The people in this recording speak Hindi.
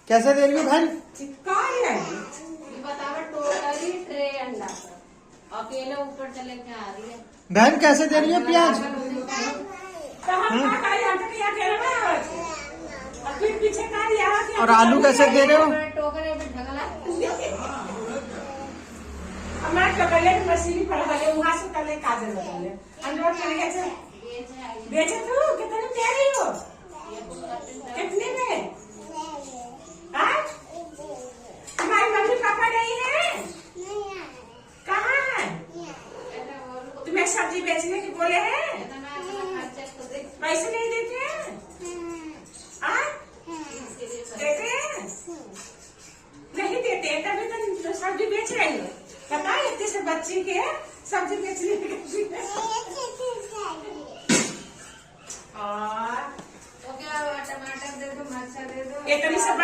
कैसे दे रही हो बहन? टोटली ट्रे अंडा अकेले ऊपर चले के आ रही है बहन कैसे दे रही हो प्याज? और आलू कैसे दे रहे हो? टोकरे में ढगला मछली पड़े वहाँ से तले काजल बेचे तू कितने में दे रही हो? कितने में? तुम्हारी मम्मी पापा नहीं है? कहाँ है? तुम्हें सब्जी बेचने की बोले हैं? पैसे नहीं देते हैं? देते हैं? नहीं देते तभी तो सब्जी बेच रही हो। पता है इतने से बच्ची के सब्जी बेचने की और तो क्या टमाटर दे दो, मिर्चा दे दो, इतनी सब